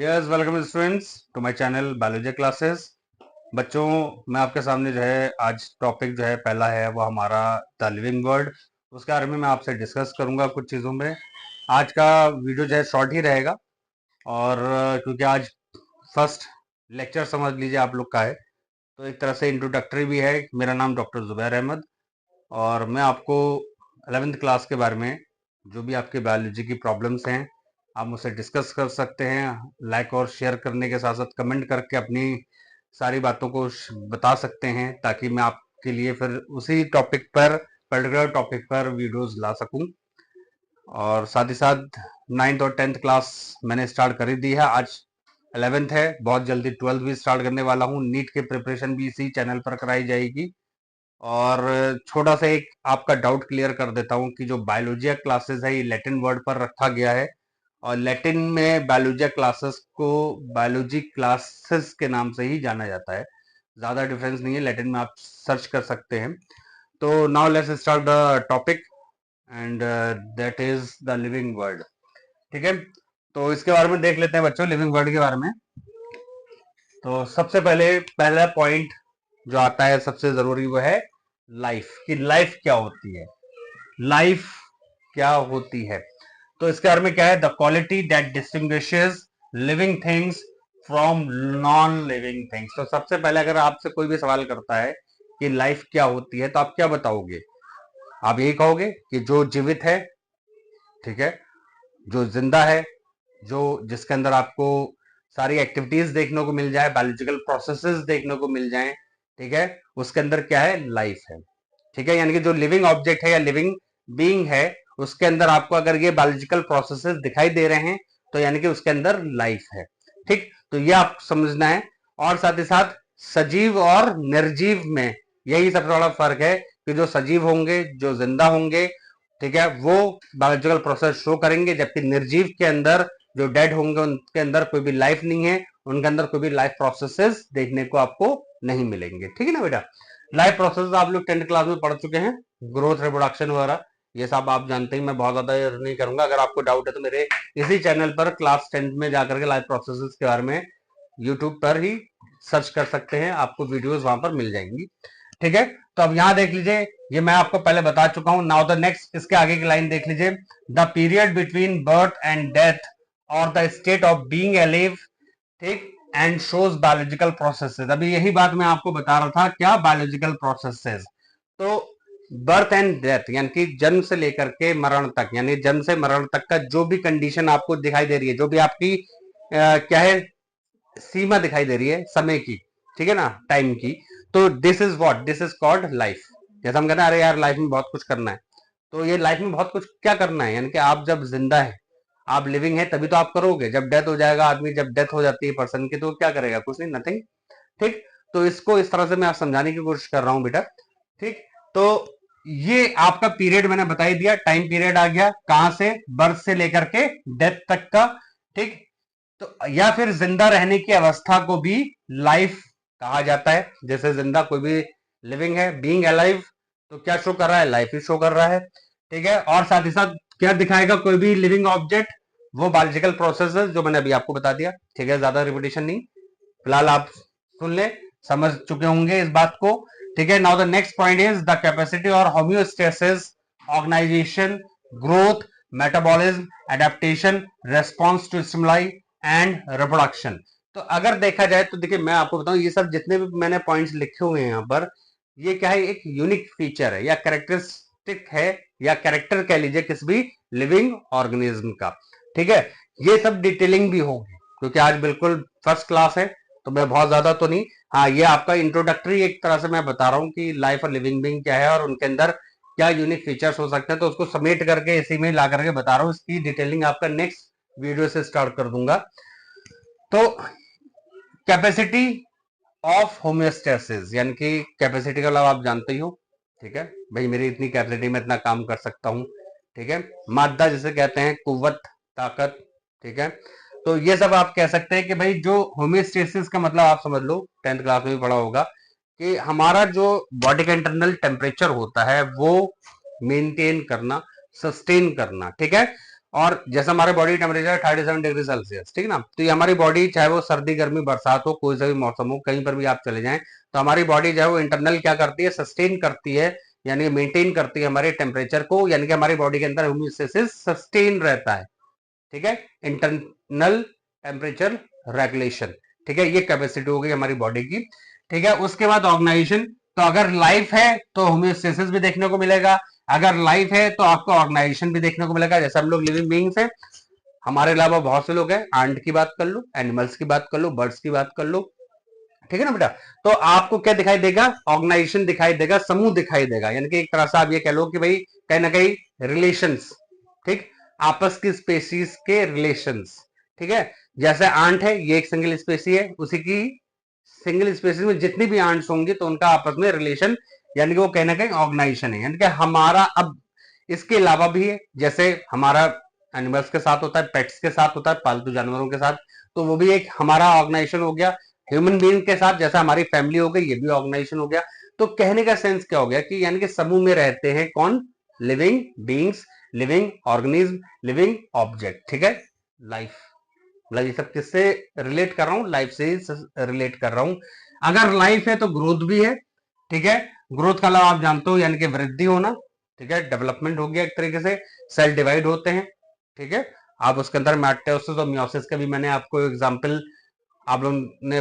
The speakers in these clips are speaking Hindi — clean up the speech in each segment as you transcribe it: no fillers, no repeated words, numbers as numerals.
Yes welcome students to my channel biology classes. बच्चों, मैं आपके सामने जो है आज टॉपिक जो है पहला है वो हमारा द लिविंग वर्ल्ड। उसके बारे में मैं आपसे डिस्कस करूंगा कुछ चीज़ों में। आज का वीडियो जो है शॉर्ट ही रहेगा और क्योंकि आज फर्स्ट लेक्चर समझ लीजिए आप लोग का है, तो एक तरह से इंट्रोडक्टरी भी है। मेरा नाम डॉक्टर जुबैर अहमद और मैं आपको 11th क्लास के बारे में जो भी आपके बायोलॉजी की प्रॉब्लम्स हैं आप मुझसे डिस्कस कर सकते हैं। लाइक और शेयर करने के साथ साथ कमेंट करके अपनी सारी बातों को बता सकते हैं, ताकि मैं आपके लिए फिर उसी टॉपिक पर पर्टिकुलर टॉपिक पर वीडियोस ला सकूं। और साथ ही साथ 9th और 10th क्लास मैंने स्टार्ट कर ही दी है। आज 11th है, बहुत जल्दी 12th भी स्टार्ट करने वाला हूँ। नीट की प्रिपरेशन भी इसी चैनल पर कराई जाएगी। और छोटा सा एक आपका डाउट क्लियर कर देता हूँ कि जो बायोलॉजिया क्लासेस है ये लैटिन वर्ड पर रखा गया है और लैटिन में बायोलॉजिया क्लासेस को बायोलॉजी क्लासेस के नाम से ही जाना जाता है। ज़्यादा डिफरेंस नहीं है, लैटिन में आप सर्च कर सकते हैं। तो now let's start the topic and that is the living word. ठीक है, तो इसके बारे में देख लेते हैं बच्चों, लिविंग वर्ड के बारे में। तो सबसे पहले पहला पॉइंट जो आता है सबसे जरूरी वो है लाइफ, कि लाइफ क्या होती है। लाइफ क्या होती है, तो इसके बारे में क्या है, the quality that distinguishes living things from non living things. तो सबसे पहले अगर आपसे कोई भी सवाल करता है कि लाइफ क्या होती है, तो आप क्या बताओगे? आप यही कहोगे कि जो जीवित है, ठीक है, जो जिंदा है, जो जिसके अंदर आपको सारी एक्टिविटीज देखने को मिल जाए, बायोलॉजिकल प्रोसेसेस देखने को मिल जाएं, ठीक है, उसके अंदर क्या है, लाइफ है। ठीक है, यानी कि जो लिविंग ऑब्जेक्ट है या लिविंग बीइंग है उसके अंदर आपको अगर ये बायोलॉजिकल प्रोसेसेस दिखाई दे रहे हैं तो यानी कि उसके अंदर लाइफ है। ठीक, तो ये आप समझना है। और साथ ही साथ सजीव और निर्जीव में यही सबसे बड़ा फर्क है कि जो सजीव होंगे, जो जिंदा होंगे, ठीक है, वो बायोलॉजिकल प्रोसेस शो करेंगे, जबकि निर्जीव के अंदर जो डेड होंगे उनके अंदर कोई भी लाइफ नहीं है, उनके अंदर कोई भी लाइफ प्रोसेसेस देखने को आपको नहीं मिलेंगे। ठीक है ना बेटा, लाइफ प्रोसेस आप लोग 10th क्लास में पढ़ चुके हैं, ग्रोथ, रिप्रोडक्शन वगैरह ये सब आप जानते ही, मैं बहुत ज्यादा नहीं करूंगा। अगर आपको डाउट है तो मेरे इसी चैनल पर क्लास 10th में जाकर के लाइफ प्रोसेसेस के बारे में यूट्यूब पर ही सर्च कर सकते हैं, आपको वीडियोस वहां पर मिल जाएंगी। ठीक है, तो अब यहां देख लीजिए, ये मैं आपको पहले बता चुका हूं। नाउ द नेक्स्ट, इसके आगे की लाइन देख लीजिए, the period between birth and death और the state of being alive, ठीक, एंड शोज बायोलॉजिकल प्रोसेसेस। अभी यही बात मैं आपको बता रहा था, क्या बायोलॉजिकल प्रोसेसेस। तो बर्थ एंड डेथ यानी कि जन्म से लेकर के मरण तक, यानी जन्म से मरण तक का जो भी कंडीशन आपको दिखाई दे रही है, जो भी आपकी क्या है, सीमा दिखाई दे रही है समय की, ठीक है ना, टाइम की, तो this is what, this is called life. जैसे हम कहते हैं अरे यार लाइफ में बहुत कुछ करना है, तो ये लाइफ में बहुत कुछ क्या करना है, यानी कि आप जब जिंदा है, आप लिविंग है, तभी तो आप करोगे। जब डेथ हो जाएगा आदमी, जब डेथ हो जाती है पर्सन की, तो क्या करेगा, कुछ नहीं, नथिंग। ठीक, तो इसको इस तरह से मैं समझाने की कोशिश कर रहा हूं बेटा। ठीक, तो ये आपका पीरियड मैंने बता ही दिया, टाइम पीरियड आ गया, कहां से, बर्थ से लेकर के डेथ तक का। ठीक, तो या फिर जिंदा रहने की अवस्था को भी लाइफ कहा जाता है। जैसे जिंदा कोई भी लिविंग है, बीइंग अलाइव, तो क्या शो कर रहा है, लाइफ ही शो कर रहा है। ठीक है, और साथ ही साथ क्या दिखाएगा कोई भी लिविंग ऑब्जेक्ट, वो बायोलॉजिकल प्रोसेस जो मैंने अभी आपको बता दिया। ठीक है, ज्यादा रिपीटेशन नहीं, फिलहाल आप सुन ले, समझ चुके होंगे इस बात को। ठीक है, now the next point is the capacity और homeostasis, organisation, growth, metabolism, adaptation, response to stimuli and reproduction. तो अगर देखा जाए तो देखिए, मैं आपको बताऊं, ये सब जितने भी मैंने पॉइंट्स लिखे हुए हैं यहाँ पर, ये क्या है, एक यूनिक फीचर है या कैरेक्टरिस्टिक है या कैरेक्टर कह लीजिए किसी भी लिविंग ऑर्गेनिज्म का। ठीक है, ये सब डिटेलिंग भी होगी क्योंकि आज बिल्कुल फर्स्ट क्लास है, तो मैं बहुत ज्यादा तो नहीं, हाँ ये आपका इंट्रोडक्टरी एक तरह से मैं बता रहा हूँ कि लाइफ और लिविंग बीइंग क्या है और उनके अंदर क्या यूनिक फीचर्स हो सकते हैं, तो उसको समेट करके इसी में ला करके बता रहा हूँ। इसकी डिटेलिंग आपका नेक्स्ट वीडियो से स्टार्ट कर दूंगा। तो कैपेसिटी ऑफ होम्योस्टेसिस, यानी कि कैपेसिटी का मतलब आप जानते ही हो, ठीक है भाई, मेरी इतनी कैपेसिटी में इतना काम कर सकता हूं। ठीक है, मादा जिसे कहते हैं, कुव्वत, ताकत। ठीक है, तो ये सब आप कह सकते हैं कि भाई जो होम्योस्टेसिस का मतलब आप समझ लो, 10th क्लास में भी पढ़ा होगा कि हमारा जो बॉडी का इंटरनल टेम्परेचर होता है वो मेंटेन करना, सस्टेन करना। ठीक है, और जैसे हमारे बॉडी टेम्परेचर 37 डिग्री सेल्सियस, ठीक है ना, तो ये हमारी बॉडी चाहे वो सर्दी गर्मी बरसात हो कोई सा भी मौसम हो कहीं पर भी आप चले जाएं, तो हमारी बॉडी जो है वो इंटरनल क्या करती है, सस्टेन करती है, यानी मेंटेन करती है हमारे टेम्परेचर को, यानी कि हमारी बॉडी के अंदर होम्योस्टेसिस सस्टेन रहता है, ठीक है, इंटरनल टेम्परेचर रेगुलेशन, ठीक है, ये कैपेसिटी हो गई हमारी बॉडी की, ठीक है। उसके बाद ऑर्गेनाइजेशन, तो अगर लाइफ है तो होम्योस्टेसिस भी देखने को मिलेगा, अगर लाइफ है तो आपको ऑर्गेनाइजेशन भी देखने को मिलेगा। जैसे हम लोग लिविंग बीइंग्स हैं, हमारे अलावा बहुत से लोग हैं, एंट की बात कर लो, एनिमल्स की बात कर लो, बर्ड्स की बात कर लो, ठीक है ना बेटा, तो आपको क्या दिखाई देगा, ऑर्गेनाइजेशन दिखाई देगा, समूह दिखाई देगा, यानी कि एक तरह से आप ये कह लो कि भाई कहीं ना कहीं रिलेशंस, ठीक, आपस की स्पेसीज के रिलेशंस, ठीक है। जैसे आंट है, ये एक सिंगल स्पेसी है, उसी की सिंगल स्पेसीज में जितनी भी आंट्स होंगी तो उनका आपस में रिलेशन, यानी कि वो कहीं ना कहीं ऑर्गेनाइजेशन है, यानी कि हमारा अब इसके अलावा भी है, जैसे हमारा एनिमल्स के साथ होता है, पेट्स के साथ होता है, पालतू जानवरों के साथ, तो वो भी एक हमारा ऑर्गेनाइजेशन हो गया। ह्यूमन बीइंग के साथ जैसा हमारी फैमिली हो गई, ये भी ऑर्गेनाइजेशन हो गया। तो कहने का सेंस क्या हो गया कि यानी कि समूह में रहते हैं कौन, living beings, living organism, living object, ठीक है। लाइफ, मतलब ये सब किससे रिलेट कर रहा हूं, लाइफ से ही रिलेट कर रहा हूं। अगर लाइफ है तो ग्रोथ भी है, ठीक है, ग्रोथ का अलावा आप जानते हो यानी कि वृद्धि होना, ठीक है, डेवलपमेंट हो गया एक तरीके से, सेल डिवाइड होते हैं, ठीक है, आप उसके अंदर माइटोसिस और मियोसिस का भी मैंने आपको एग्जांपल आप लोगों ने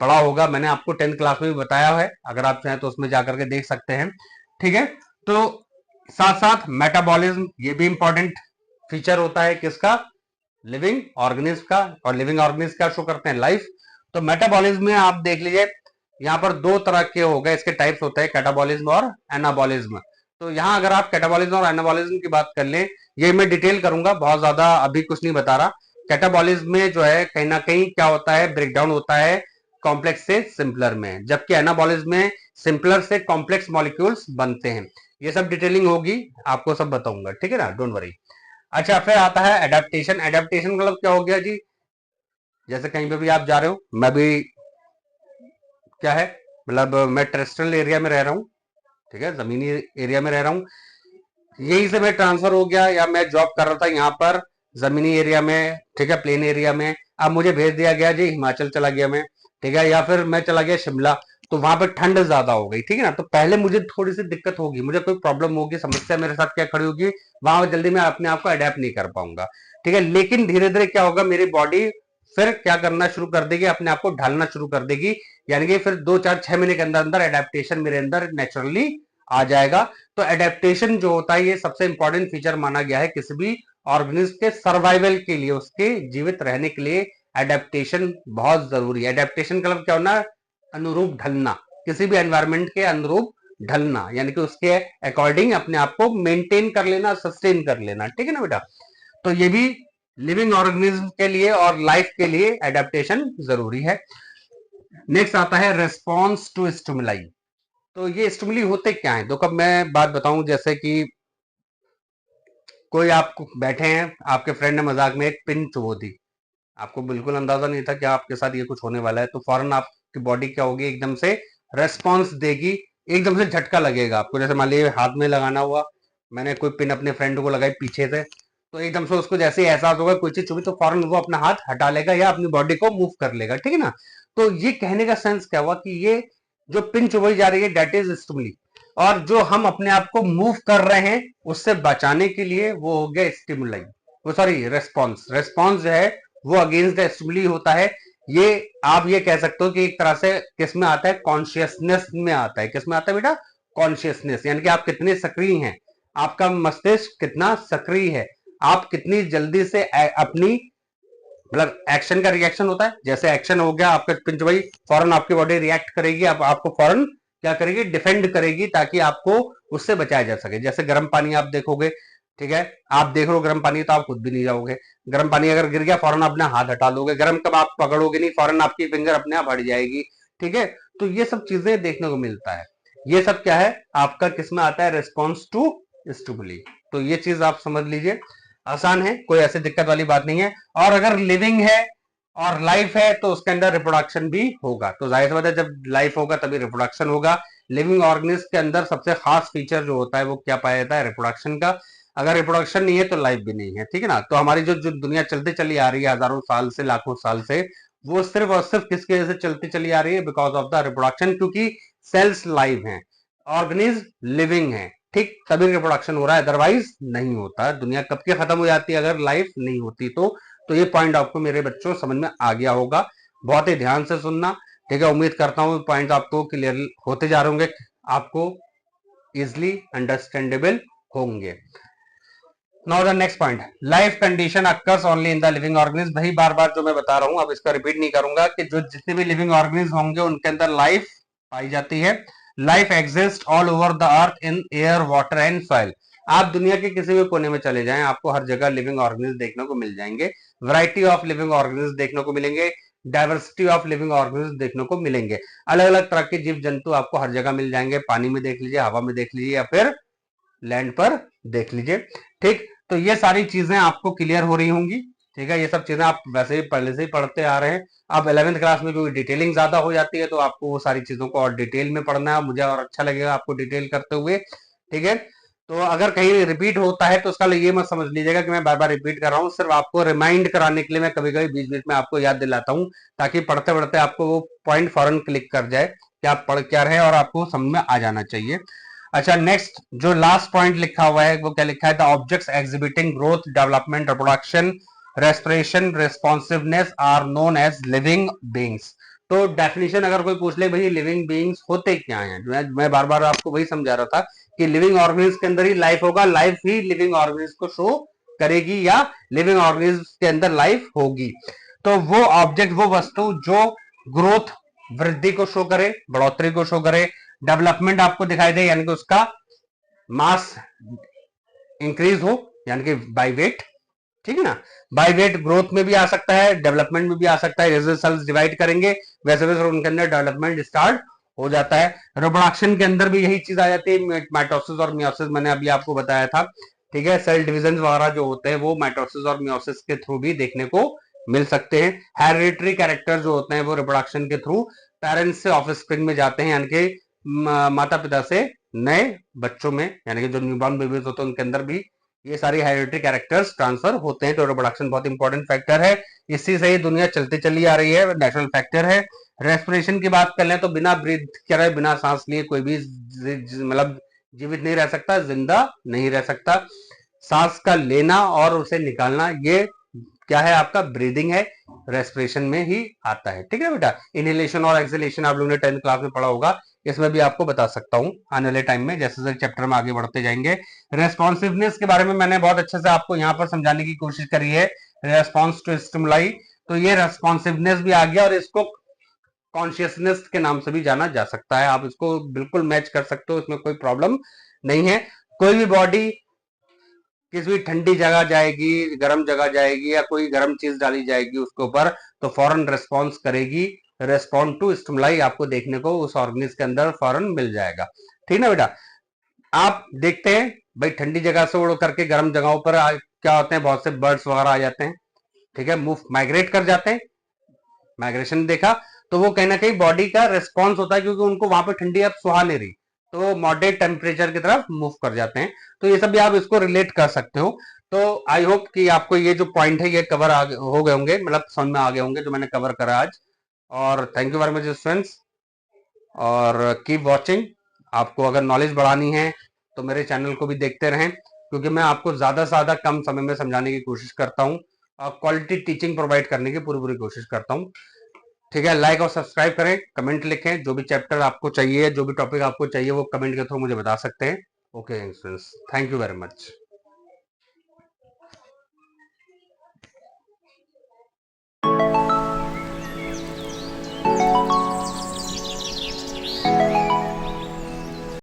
पढ़ा होगा, मैंने आपको 10th क्लास में भी बताया है, अगर आप चाहें तो उसमें जाकर के देख सकते हैं, ठीक है। तो साथ साथ मेटाबॉलिज्म, ये भी इंपॉर्टेंट फीचर होता है किसका, लिविंग ऑर्गेनिज्म का, और लिविंग ऑर्गेनिज्म क्या शो करते हैं, लाइफ। तो मेटाबॉलिज्म में आप देख लीजिए, यहाँ पर दो तरह के हो गए, इसके टाइप्स होते हैं, कैटाबॉलिज्म और एनाबॉलिज्म। तो यहाँ अगर आप कैटाबॉलिज्म और एनाबॉलिज्म की बात कर लें, ये मैं डिटेल करूंगा, बहुत ज्यादा अभी कुछ नहीं बता रहा। कैटाबॉलिज्म में जो है कहीं ना कहीं क्या होता है, ब्रेकडाउन होता है कॉम्प्लेक्स से सिंपलर में, जबकि एनाबॉलिज्म में सिंपलर से कॉम्प्लेक्स मॉलिक्यूल्स बनते हैं। ये सब डिटेलिंग होगी, आपको सब बताऊंगा, ठीक है ना, डोंट वरी। अच्छा, फिर आता है एडेप्टेशन। एडेप्टेशन मतलब क्या हो गया जी, जैसे कहीं पे भी आप जा रहे हो, मैं भी क्या है, मतलब मैं टेरेस्ट्रियल एरिया में रह रहा हूँ, ठीक है, जमीनी एरिया में रह रहा हूँ, यहीं से मैं ट्रांसफर हो गया, या मैं जॉब कर रहा था यहाँ पर जमीनी एरिया में, ठीक है, प्लेन एरिया में, अब मुझे भेज दिया गया जी हिमाचल चला गया मैं, ठीक है, या फिर मैं चला गया शिमला, तो वहां पर ठंड ज्यादा हो गई, ठीक है ना, तो पहले मुझे थोड़ी सी दिक्कत होगी, मुझे कोई प्रॉब्लम होगी, समस्या मेरे साथ क्या खड़ी होगी, वहां जल्दी मैं अपने आप को अडेप्ट नहीं कर पाऊंगा, ठीक है। लेकिन धीरे धीरे क्या होगा, मेरी बॉडी फिर क्या करना शुरू कर देगी, अपने आप को ढालना शुरू कर देगी, यानी कि फिर 2 4 6 महीने के अंदर अंदर एडेप्टेशन मेरे अंदर नेचुरली आ जाएगा। तो एडेप्टेशन जो होता है ये सबसे इंपॉर्टेंट फीचर माना गया है किसी भी ऑर्गेनिज्म के सर्वाइवल के लिए, उसके जीवित रहने के लिए एडेप्टेशन बहुत जरूरी है। एडेप्टेशन का मतलब क्या होना, अनुरूप ढलना, किसी भी एनवायरमेंट के अनुरूप ढलना, यानी कि उसके अकॉर्डिंग अपने आप को मेंटेन कर लेना, सस्टेन कर लेना, ठीक है ना बेटा। तो ये भी लिविंग ऑर्गेनिज्म के लिए और लाइफ के लिए एडेप्टेशन जरूरी है। नेक्स्ट आता है रेस्पॉन्स टू स्टिमुलाई। तो ये स्टिमुली होते क्या है, तो कब मैं बात बताऊं, जैसे कि कोई आप बैठे हैं, आपके फ्रेंड ने मजाक में एक पिन चुबो दी, आपको बिल्कुल अंदाजा नहीं था कि आपके साथ ये कुछ होने वाला है, तो फौरन आपकी बॉडी क्या होगी, एकदम से रेस्पॉन्स देगी, एकदम से झटका लगेगा आपको, जैसे मान लीजिए हाथ में लगाना हुआ, मैंने कोई पिन अपने फ्रेंड को लगाई पीछे से, तो एकदम से उसको जैसे ही एहसास होगा कोई चीज चुभी, तो फौरन वो अपना हाथ हटा लेगा या अपनी बॉडी को मूव कर लेगा, ठीक है ना। तो ये कहने का सेंस क्या हुआ कि ये जो पिन चुभाई जा रही है डेट इज स्टिमुली, और जो हम अपने आप को मूव कर रहे हैं उससे बचाने के लिए वो हो गया स्टिमुलाई, वो सॉरी रेस्पॉन्स। रेस्पॉन्स जो है वो अगेंस्ट द स्टिमुली होता है। ये आप ये कह सकते हो कि एक तरह से किस में आता है, कॉन्शियसनेस में आता है। किस में आता है बेटा, कॉन्शियसनेस, यानी कि आप कितने सक्रिय हैं, आपका मस्तिष्क कितना सक्रिय है, आप कितनी जल्दी से अपनी, मतलब एक्शन का रिएक्शन होता है, जैसे एक्शन हो गया आपका पिंच भाई, फौरन आपकी बॉडी रिएक्ट करेगी, आपको फौरन क्या करेगी, डिफेंड करेगी, ताकि आपको उससे बचाया जा सके। जैसे गर्म पानी आप देखोगे, ठीक है, आप देख रहे हो गर्म पानी तो आप खुद भी नहीं जाओगे, गर्म पानी अगर गिर गया फौरन अपना हाथ हटा लोगे, गर्म कब आप पकड़ोगे नहीं, फौरन आपकी फिंगर अपने आप हट जाएगी, ठीक है। तो ये सब चीजें देखने को मिलता है, ये सब क्या है आपका किसमें आता है, रिस्पॉन्स टू स्टिमुली। तो ये चीज आप समझ लीजिए, आसान है, कोई ऐसी दिक्कत वाली बात नहीं है। और अगर लिविंग है और लाइफ है तो उसके अंदर रिप्रोडक्शन भी होगा, तो जाहिर सी बात है जब लाइफ होगा तभी रिप्रोडक्शन होगा। लिविंग ऑर्गेनिज्म के अंदर सबसे खास फीचर जो होता है वो क्या पाया जाता है, रिप्रोडक्शन का। अगर रिप्रोडक्शन नहीं है तो लाइफ भी नहीं है, ठीक है ना। तो हमारी जो जो दुनिया चलती चली आ रही है हजारों साल से, लाखों साल से, वो सिर्फ और सिर्फ किसकी वजह से चलती चली आ रही है? बिकॉज ऑफ द रिप्रोडक्शन, क्योंकि सेल्स लाइव हैं, ऑर्गेनिज्म लिविंग है, ठीक, तभी रिप्रोडक्शन हो रहा है, अदरवाइज नहीं होता। दुनिया कब की खत्म हो जाती है अगर लाइफ नहीं होती तो ये पॉइंट आपको मेरे बच्चों समझ में आ गया होगा। बहुत ही ध्यान से सुनना, ठीक है। उम्मीद करता हूँ पॉइंट आपको क्लियर होते जा रहे होंगे, आपको इजिली अंडरस्टैंडेबल होंगे। Now the next point, life condition occurs only in the living organism. वही बार बार जो मैं बता रहा हूं, अब इसका रिपीट नहीं करूंगा, कि जो जितने भी लिविंग ऑर्गेनिज्म होंगे उनके अंदर लाइफ पाई जाती है। Life exist all over the earth in air, water and soil. आप दुनिया के किसी भी कोने में चले जाएं, आपको हर जगह लिविंग ऑर्गेनिज्म देखने को मिल जाएंगे। वैरायटी ऑफ लिविंग ऑर्गेनिज्म देखने को मिलेंगे, डाइवर्सिटी ऑफ लिविंग ऑर्गेनिज्म देखने को मिलेंगे। अलग अलग तरह के जीव जंतु आपको हर जगह मिल जाएंगे, पानी में देख लीजिए, हवा में देख लीजिए, या फिर लैंड पर देख लीजिए, ठीक। तो ये सारी चीजें आपको क्लियर हो रही होंगी, ठीक है। ये सब चीजें आप वैसे ही पहले से ही पढ़ते आ रहे हैं। अब 11वीं क्लास में जो डिटेलिंग ज्यादा हो जाती है, तो आपको वो सारी चीजों को और डिटेल में पढ़ना है, मुझे और अच्छा लगेगा आपको डिटेल करते हुए, ठीक है। तो अगर कहीं रिपीट होता है तो उसका ये मत समझ लीजिएगा कि मैं बार बार रिपीट कर रहा हूँ, सिर्फ आपको रिमाइंड कराने के लिए मैं कभी कभी बीच बीच में आपको याद दिलाता हूँ, ताकि पढ़ते पढ़ते आपको वो पॉइंट फौरन क्लिक कर जाए कि आप पढ़ क्या रहे और आपको समझ में आ जाना चाहिए। अच्छा, नेक्स्ट जो लास्ट पॉइंट लिखा हुआ है वो क्या लिखा है? The objects exhibiting growth, development, reproduction, respiration, responsiveness are known as living beings. तो डेफिनेशन अगर कोई पूछ ले भाई लिविंग बींग्स होते क्या हैं, मैं बार बार आपको वही समझा रहा था कि लिविंग ऑर्गेनिज्म के अंदर ही लाइफ होगा, लाइफ ही लिविंग ऑर्गेनिज्म को शो करेगी, या लिविंग ऑर्गेनिज्म के अंदर लाइफ होगी। तो वो ऑब्जेक्ट, वो वस्तु जो ग्रोथ, वृद्धि को शो करे, बढ़ोतरी को शो करे, डेवलपमेंट आपको दिखाई दे, यानी कि उसका मास इंक्रीज हो, यानी कि बाय वेट, ठीक है ना। बाय वेट ग्रोथ में भी आ सकता है, डेवलपमेंट में भी आ सकता है। जैसे सेल्स डिवाइड करेंगे वैसे वैसे उनके अंदर डेवलपमेंट स्टार्ट हो जाता है। रिप्रोडक्शन के अंदर भी यही चीज आ जाती है, माइटोसिस और मियोसिस, मैंने अभी आपको बताया था, ठीक है। सेल डिविजन वगैरह जो होते हैं वो माइटोसिस और मियोसिस के थ्रू भी देखने को मिल सकते हैं। हेरिडिटरी कैरेक्टर जो होते हैं वो रिप्रोडक्शन के थ्रू पेरेंट्स से ऑफस्प्रिंग में जाते हैं, यानी कि माता पिता से नए बच्चों में, यानी कि जो न्यूबॉर्न बेबीज होते हैं उनके अंदर भी ये सारी हेरिडिटरी कैरेक्टर्स ट्रांसफर होते हैं। तो रिप्रोडक्शन बहुत इंपॉर्टेंट फैक्टर है, इसी से ही दुनिया चलती चली आ रही है, नेचुरल फैक्टर है। रेस्पिरेशन की बात कर लें तो बिना ब्रीथ करे, बिना सांस लिए कोई भी मतलब जीवित नहीं रह सकता, जिंदा नहीं रह सकता। सांस का लेना और उसे निकालना, ये क्या है? आपका ब्रीदिंग है, रेस्पिरेशन में ही आता है, ठीक है बेटा। इनहेलेशन और एक्सहेलेशन आप लोगों ने 10th क्लास में पढ़ा होगा, इसमें भी आपको बता सकता हूं आने वाले टाइम में, जैसे जैसे चैप्टर में आगे बढ़ते जाएंगे। रेस्पॉन्सिवनेस के बारे में मैंने बहुत अच्छे से आपको यहाँ पर समझाने की कोशिश करी है, रेस्पॉन्स टू स्टिमुलाई। तो ये रेस्पॉन्सिवनेस भी आ गया, और इसको कॉन्शियसनेस के नाम से भी जाना जा सकता है। आप इसको बिल्कुल मैच कर सकते हो, इसमें कोई प्रॉब्लम नहीं है। कोई भी बॉडी किसी भी ठंडी जगह जाएगी, गर्म जगह जाएगी, या कोई गर्म चीज डाली जाएगी उसके ऊपर, तो फौरन रिस्पॉन्स करेगी। रेस्पॉन्ड टू स्टिमुलाई आपको देखने को उस ऑर्गेनिज्म के अंदर फौरन मिल जाएगा, ठीक ना बेटा। आप देखते हैं भाई ठंडी जगह से उड़ करके गर्म जगहों पर क्या होते हैं, बहुत से बर्ड्स वगैरह आ जाते हैं, ठीक है, मूव माइग्रेट कर जाते हैं। माइग्रेशन देखा तो वो कहीं ना कहीं बॉडी का रिस्पॉन्स होता है, क्योंकि उनको वहां पर ठंडी अब सुहा नहीं रही, तो मॉडरेट टेम्परेचर की तरफ मूव कर जाते हैं। तो ये सब भी आप इसको रिलेट कर सकते हो। तो आई होप कि आपको ये जो पॉइंट है ये कवर हो गए होंगे, मतलब समझ में आ गए होंगे जो मैंने कवर करा आज। और thank you very much students, और कीप वॉचिंग। आपको अगर नॉलेज बढ़ानी है तो मेरे चैनल को भी देखते रहें, क्योंकि मैं आपको ज्यादा से ज्यादा कम समय में समझाने की कोशिश करता हूँ, और क्वालिटी टीचिंग प्रोवाइड करने की पूरी पूरी कोशिश करता हूँ, ठीक है। लाइक और सब्सक्राइब करें, कमेंट लिखें, जो भी चैप्टर आपको चाहिए, जो भी टॉपिक आपको चाहिए वो कमेंट के थ्रू मुझे बता सकते हैं। Okay students, thank you very much.